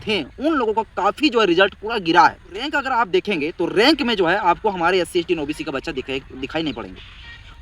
थे उन लोगों का काफ़ी जो है रिजल्ट पूरा गिरा है। रैंक अगर आप देखेंगे तो रैंक में जो है आपको हमारे SC ST OBC का बच्चा दिखाई नहीं पड़ेंगे।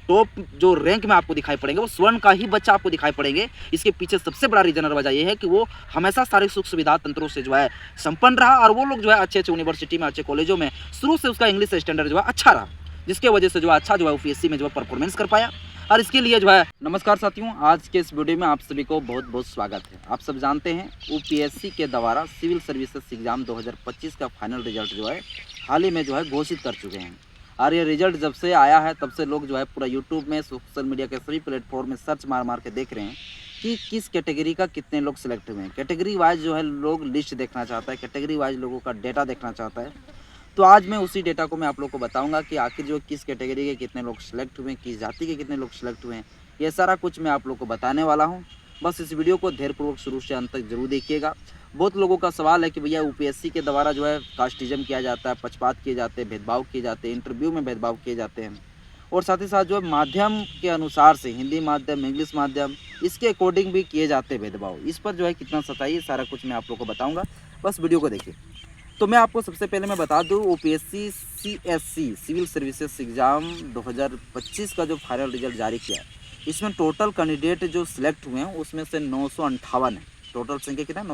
टॉप जो रैंक में आपको दिखाई पड़ेंगे वो स्वर्ण का ही बच्चा आपको दिखाई पड़ेंगे। इसके पीछे सबसे बड़ा रीजन और वजह ये है कि वो हमेशा सारी सुख सुविधा तंत्रों से जो है संपन्न रहा और वो लोग जो है अच्छे अच्छे यूनिवर्सिटी में, अच्छे कॉलेजों में शुरू से उसका इंग्लिश स्टैंडर्ड जो है अच्छा रहा, जिसके वजह से जो है अच्छा जो है UPSC में जो है परफॉर्मेंस कर पाया। और इसके लिए जो है नमस्कार साथियों, आज के इस वीडियो में आप सभी को बहुत बहुत स्वागत है। आप सब जानते हैं UPSC के द्वारा सिविल सर्विसेज एग्जाम 2025 का फाइनल रिजल्ट जो है हाल ही में जो है घोषित कर चुके हैं। और ये रिजल्ट जब से आया है तब से लोग जो है पूरा यूट्यूब में, सोशल मीडिया के सभी प्लेटफॉर्म में सर्च मार मार के देख रहे हैं कि किस कैटेगरी का कितने लोग सिलेक्ट हुए हैं। कैटेगरी वाइज जो है लोग लिस्ट देखना चाहता है, कैटेगरी वाइज लोगों का डेटा देखना चाहता है। तो आज मैं उसी डेटा को मैं आप लोग को बताऊंगा कि आखिर जो किस कैटेगरी के कितने लोग सिलेक्ट हुए हैं, किस जाति के कितने लोग सिलेक्ट हुए हैं, ये सारा कुछ मैं आप लोग को बताने वाला हूँ। बस इस वीडियो को धैर्यपूर्वक शुरू से अंत तक जरूर देखिएगा। बहुत लोगों का सवाल है कि भैया UPSC के द्वारा जो है कास्टिज्म किया जाता है, पक्षपात किए जाते हैं, भेदभाव किए जाते हैं, इंटरव्यू में भेदभाव किए जाते हैं, और साथ ही साथ जो है माध्यम के अनुसार से हिंदी माध्यम, इंग्लिश माध्यम, इसके अकॉर्डिंग भी किए जाते हैं भेदभाव। इस पर जो है कितना सच्चाई है सारा कुछ मैं आप लोग को बताऊँगा। बस वीडियो को देखिए। तो मैं आपको सबसे पहले मैं बता दूं UPSC CSC civil services exam 2025 का जो फाइनल रिजल्ट जारी किया है, इसमें टोटल कैंडिडेट जो सिलेक्ट हुए हैं उसमें से 958 है। टोटल संख्या कितना है?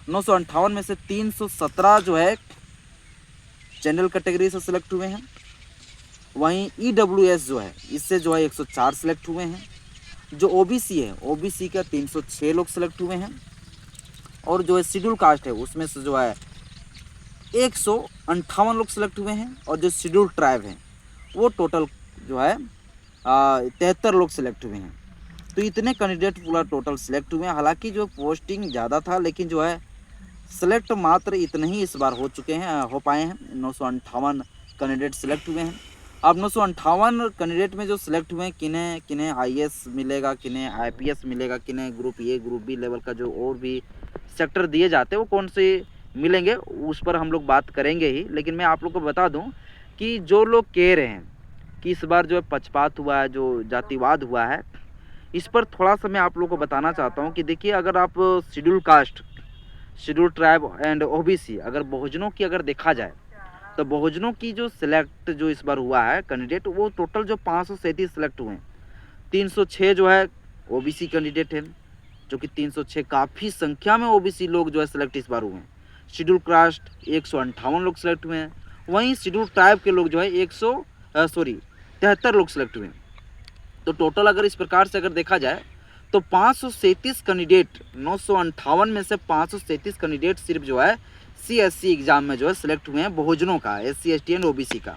958 में से 317 जो है जनरल कैटेगरी से सिलेक्ट हुए हैं। वहीं EWS जो है इससे जो है 104 सिलेक्ट हुए हैं। जो OBC है, OBC का 306 लोग सिलेक्ट हुए हैं। और जो है शेड्यूल कास्ट है उसमें से जो है 158 लोग सिलेक्ट हुए हैं। और जो शेड्यूल ट्राइब है वो टोटल जो है 73 लोग सिलेक्ट हुए हैं। तो इतने कैंडिडेट पूरा टोटल सिलेक्ट हुए हैं। हालांकि जो पोस्टिंग ज़्यादा था लेकिन जो है सिलेक्ट मात्र इतने ही इस बार हो पाए हैं। 958 कैंडिडेट सिलेक्ट हुए हैं। अब 958 कैंडिडेट में जो सिलेक्ट हुए हैं, किन्हें किन्हें IAS मिलेगा, किन्हें IPS मिलेगा, किन्हें group A group B level का जो और भी सेक्टर दिए जाते हैं वो कौन से मिलेंगे उस पर हम लोग बात करेंगे ही। लेकिन मैं आप लोग को बता दूं कि जो लोग कह रहे हैं कि इस बार जो है पक्षपात हुआ है, जो जातिवाद हुआ है, इस पर थोड़ा सा मैं आप लोग को बताना चाहता हूं कि देखिए, अगर आप schedule caste, schedule tribe and OBC अगर बहुजनों की अगर देखा जाए तो बहुजनों की जो सिलेक्ट जो इस बार हुआ है कैंडिडेट, वो टोटल जो 537 सिलेक्ट हुए हैं। 306 जो है OBC कैंडिडेट है, जो कि 306 काफ़ी संख्या में OBC लोग जो है सिलेक्ट इस बार हुए हैं। शेड्यूल कास्ट 158 लोग सिलेक्ट हुए हैं। वहीं शेड्यूल ट्राइब के लोग जो है 73 लोग सिलेक्ट हुए हैं। तो टोटल अगर इस प्रकार से अगर देखा जाए तो 537 कैंडिडेट, 958 में से 537 कैंडिडेट सिर्फ जो है CSC एग्ज़ाम में जो है सिलेक्ट हुए हैं बहुजनों का, SC ST एंड OBC का।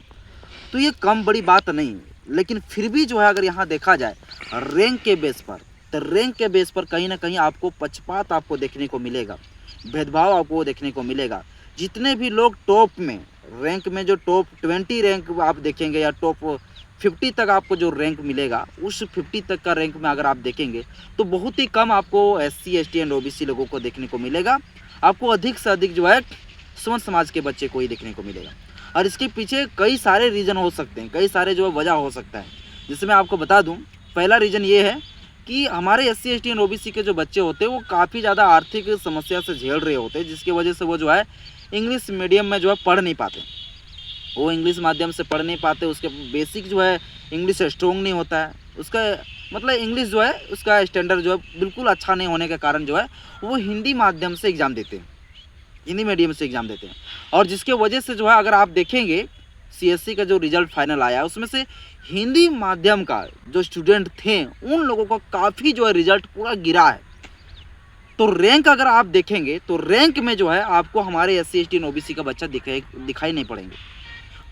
तो ये कम बड़ी बात नहीं है। लेकिन फिर भी जो है अगर यहाँ देखा जाए रैंक के बेस पर, तो रैंक के बेस पर कहीं ना कहीं आपको पक्षपात आपको देखने को मिलेगा, भेदभाव आपको देखने को मिलेगा। जितने भी लोग टॉप में रैंक में, जो टॉप 20 रैंक आप देखेंगे या टॉप 50 तक आपको जो रैंक मिलेगा, उस 50 तक का रैंक में अगर आप देखेंगे तो बहुत ही कम आपको SC ST एंड OBC लोगों को देखने को मिलेगा। आपको अधिक से अधिक जो है स्वर्ण समाज के बच्चे को ही देखने को मिलेगा। और इसके पीछे कई सारे रीज़न हो सकते हैं, कई सारे जो है वजह हो सकता है। जैसे मैं आपको बता दूं, पहला रीज़न ये है कि हमारे SC ST एंड OBC के जो बच्चे होते हैं वो काफ़ी ज़्यादा आर्थिक समस्या से झेल रहे होते हैं, जिसकी वजह से वो जो है इंग्लिश मीडियम में जो है पढ़ नहीं पाते। वो इंग्लिश माध्यम से पढ़ नहीं पाते, उसके बेसिक जो है इंग्लिश स्ट्रॉन्ग नहीं होता है, उसका मतलब इंग्लिश जो है उसका स्टैंडर्ड जो है बिल्कुल अच्छा नहीं होने के कारण जो है वो हिंदी माध्यम से एग्ज़ाम देते हैं, हिंदी मीडियम से एग्ज़ाम देते हैं। और जिसके वजह से जो है अगर आप देखेंगे CSC का जो रिजल्ट फाइनल आया है उसमें से हिंदी माध्यम का जो स्टूडेंट थे उन लोगों का काफ़ी जो है रिजल्ट पूरा गिरा है। तो रैंक अगर आप देखेंगे तो रैंक में जो है आपको हमारे SC ST OBC का बच्चा दिखाई नहीं पड़ेंगे।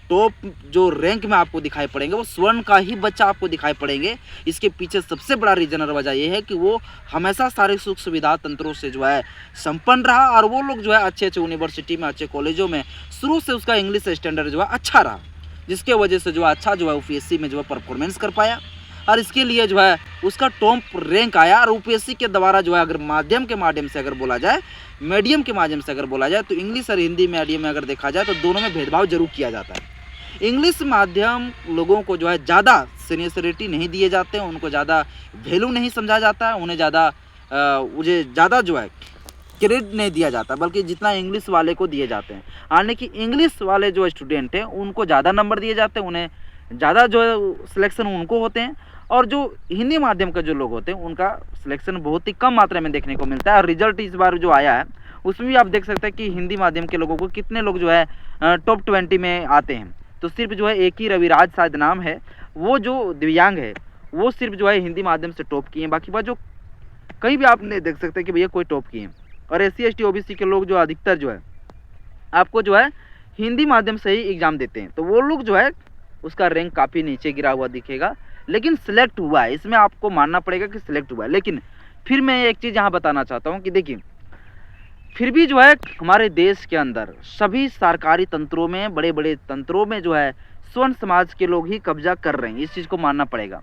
टॉप जो रैंक में आपको दिखाई पड़ेंगे वो स्वर्ण का ही बच्चा आपको दिखाई पड़ेंगे। इसके पीछे सबसे बड़ा रीजन और वजह यह है कि वो हमेशा सारी सुख सुविधा तंत्रों से जो है संपन्न रहा और वो लोग जो है अच्छे अच्छे यूनिवर्सिटी में, अच्छे कॉलेजों में शुरू से उसका इंग्लिश स्टैंडर्ड जो है अच्छा रहा, जिसके वजह से जो है अच्छा जो है UPSC में जो है परफॉर्मेंस कर पाया। और इसके लिए जो है उसका टॉप रैंक आया। और UPSC के द्वारा जो है अगर माध्यम के माध्यम से अगर बोला जाए, मीडियम के माध्यम से अगर बोला जाए, तो इंग्लिश और हिंदी मीडियम में अगर देखा जाए तो दोनों में भेदभाव जरूर किया जाता है। इंग्लिश माध्यम लोगों को जो है ज़्यादा सीनियरिटी नहीं दिए जाते हैं, उनको ज़्यादा वैल्यू नहीं समझा जाता है, उन्हें ज़्यादा जो है क्रेडिट नहीं दिया जाता, बल्कि जितना इंग्लिश वाले को दिए जाते हैं। यानी कि इंग्लिश वाले जो स्टूडेंट हैं उनको ज़्यादा नंबर दिए जाते हैं, उन्हें ज़्यादा जो है सिलेक्शन उनको होते हैं, और जो हिंदी माध्यम के जो लोग होते हैं उनका सिलेक्शन बहुत ही कम मात्रा में देखने को मिलता है। और रिजल्ट इस बार जो आया है उसमें भी आप देख सकते हैं कि हिंदी माध्यम के लोगों को कितने लोग जो है टॉप 20 में आते हैं। तो सिर्फ जो है एक ही रविराज शायद नाम है, वो जो दिव्यांग है वो सिर्फ जो है हिंदी माध्यम से टॉप किए हैं, बाकी बात जो कहीं भी आप नहीं देख सकते कि भैया कोई टॉप किए हैं। और SC ST OBC के लोग जो अधिकतर जो है आपको जो है हिंदी माध्यम से ही एग्ज़ाम देते हैं, तो वो लोग जो है उसका रैंक काफ़ी नीचे गिरा हुआ दिखेगा, लेकिन सिलेक्ट हुआ है, इसमें आपको मानना पड़ेगा कि सिलेक्ट हुआ है। लेकिन फिर मैं एक चीज़ यहाँ बताना चाहता हूँ कि देखिए, फिर भी जो है हमारे देश के अंदर सभी सरकारी तंत्रों में, बड़े बड़े तंत्रों में जो है स्वर्ण समाज के लोग ही कब्जा कर रहे हैं, इस चीज़ को मानना पड़ेगा।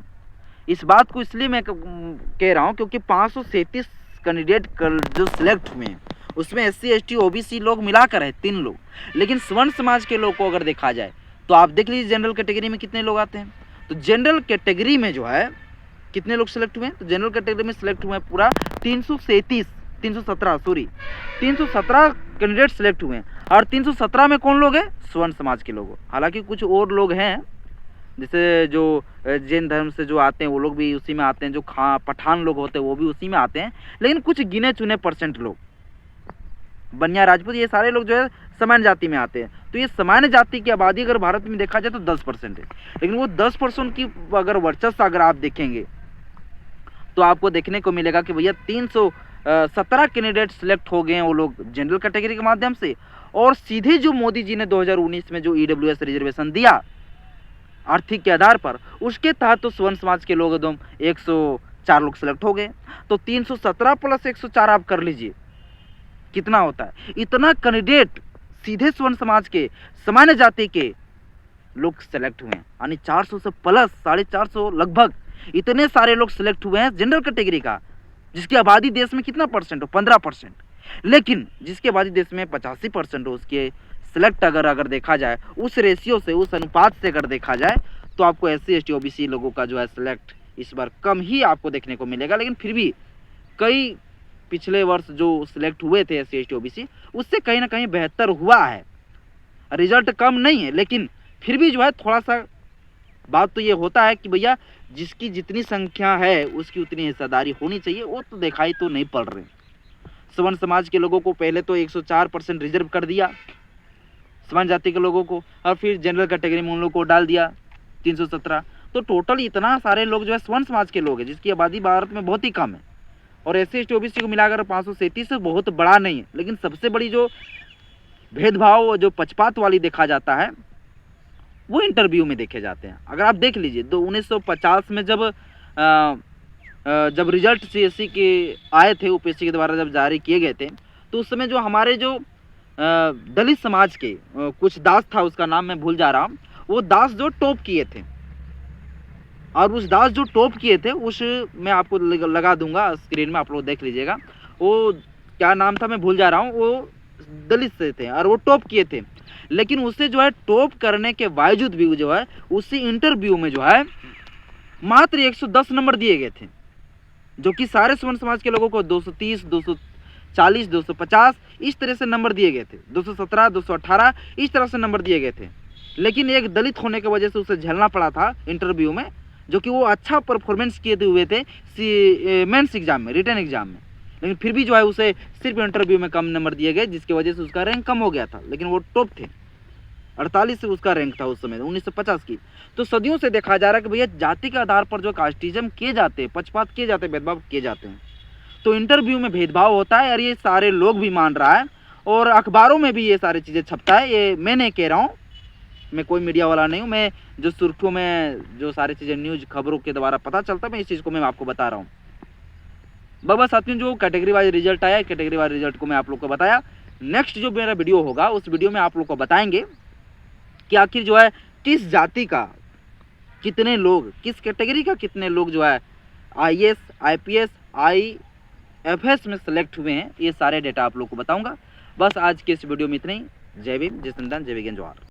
इस बात को इसलिए मैं कह रहा हूँ क्योंकि 537 कैंडिडेट जो सिलेक्ट हुए हैं उसमें SC ST OBC लोग मिलाकर है 3 लोग, लेकिन स्वर्ण समाज के लोग को अगर देखा जाए तो आप देख लीजिए जनरल कैटेगरी में कितने लोग आते हैं। तो जनरल कैटेगरी में जो है कितने लोग सिलेक्ट हुए हैं, तो जनरल कैटेगरी में सिलेक्ट हुए हैं पूरा 317 कैंडिडेट सिलेक्ट हुए हैं, और 317 में कौन लोग हैं, स्वर्ण समाज के लोग। हालांकि कुछ और लोग हैं जैसे जो जैन धर्म से जो आते हैं वो लोग भी उसी में आते हैं, जो पठान लोग होते हैं वो भी उसी में आते हैं, लेकिन कुछ गिने चुने परसेंट लोग, बनिया, राजपूत, ये सारे लोग जो है सामान्य जाति में आते हैं। तो ये सामान्य जाति की आबादी अगर भारत में देखा जाए तो 10% है, लेकिन वो 10% की अगर वर्चस्व अगर आप देखेंगे तो आपको देखने को मिलेगा कि भैया 317 कैंडिडेट सिलेक्ट हो गए हैं वो लोग जनरल कैटेगरी के माध्यम से, और सीधे जो मोदी जी ने 2019 में जो EWS रिजर्वेशन दिया आर्थिक के आधार पर, उसके तहत तो स्वर्ण समाज के लोग एकदम 104 लोग सिलेक्ट हो गए। तो 317 प्लस 104 आप कर लीजिए कितना होता है, इतना कैंडिडेट सीधे स्वर्ण समाज के, सामान्य जाति के लोग सिलेक्ट हुए हैं, यानी 400 से प्लस 450 लगभग इतने सारे लोग सिलेक्ट हुए हैं जनरल कैटेगरी का, जिसकी आबादी देश में कितना परसेंट हो, 15%, लेकिन जिसकी आबादी देश में 85% हो, उसके सिलेक्ट अगर देखा जाए उस रेशियो से, उस अनुपात से अगर देखा जाए तो आपको SC ST OBC लोगों का जो है सिलेक्ट इस बार कम ही आपको देखने को मिलेगा। लेकिन फिर भी कई पिछले वर्ष जो सिलेक्ट हुए थे SC ST OBC उससे कहीं ना कहीं बेहतर हुआ है, रिजल्ट कम नहीं है, लेकिन फिर भी जो है थोड़ा सा बात तो ये होता है कि भैया जिसकी जितनी संख्या है उसकी उतनी हिस्सेदारी होनी चाहिए, वो तो दिखाई तो नहीं पड़ रहे। स्वर्ण समाज के लोगों को पहले तो 104% रिजर्व कर दिया समान जाति के लोगों को, और फिर जनरल कैटेगरी में उन लोगों को डाल दिया 317। तो टोटल इतना सारे लोग जो है स्वर्ण समाज के लोग हैं, जिसकी आबादी भारत में बहुत ही कम है, और SC ST OBC को मिलाकर 537 बहुत बड़ा नहीं है। लेकिन सबसे बड़ी जो भेदभाव, जो पक्षपात वाली देखा जाता है, वो इंटरव्यू में देखे जाते हैं। अगर आप देख लीजिए 1950 में जब रिजल्ट CSE के आए थे, UPSC के द्वारा जब जारी किए गए थे, तो उस समय जो हमारे जो दलित समाज के कुछ दास था, उसका नाम मैं भूल जा रहा हूँ, वो दास जो टॉप किए थे, और उस दास जो टॉप किए थे उस मैं आपको लगा दूंगा स्क्रीन में, आप लोग देख लीजिएगा, वो क्या नाम था मैं भूल जा रहा हूँ, वो दलित से थे और वो टॉप किए थे। लेकिन उसे जो है टॉप करने के बावजूद भी जो है उसी इंटरव्यू में जो है मात्र 110 नंबर दिए गए थे, जो कि सारे स्वर्ण समाज के लोगों को 230, 240, 250 इस तरह से नंबर दिए गए थे, 217, 218 इस तरह से नंबर दिए गए थे। लेकिन एक दलित होने की वजह से उसे झेलना पड़ा था इंटरव्यू में, जो कि वो अच्छा परफॉर्मेंस किए हुए थे मेंस एग्जाम में, रिटन एग्जाम में, लेकिन फिर भी जो है उसे सिर्फ इंटरव्यू में कम नंबर दिए गए, जिसकी वजह से उसका रैंक कम हो गया था। लेकिन वो टॉप थे, 48 से उसका रैंक था उस समय 1950 की। तो सदियों से देखा जा रहा है कि भैया जाति के आधार पर जो कास्टिज्म किए जाते हैं, पक्षपात किए जाते हैं, भेदभाव किए जाते हैं, तो इंटरव्यू में भेदभाव होता है, और ये सारे लोग भी मान रहा है, और अखबारों में भी ये सारी चीज़ें छपता है। ये मैं नहीं कह रहा हूँ, मैं कोई मीडिया वाला नहीं हूँ, मैं जो सुर्खियों में जो सारी चीज़ें न्यूज़ खबरों के द्वारा पता चलता है, मैं इस चीज़ को मैं आपको बता रहा हूँ। बाबा साथियों, जो कैटेगरी वाइज रिजल्ट आया, कैटेगरी वाइज रिजल्ट को मैं आप लोग को बताया। नेक्स्ट जो मेरा वीडियो होगा उस वीडियो में आप लोग को बताएंगे कि आखिर जो है किस जाति का कितने लोग, किस कैटेगरी का कितने लोग जो है IAS, IPS, IFS में सेलेक्ट हुए हैं। ये सारे डेटा आप लोग को बताऊंगा। बस आज के इस वीडियो में इतना ही। जय भीम, जय संविधान, जय विज्ञान, जोहार।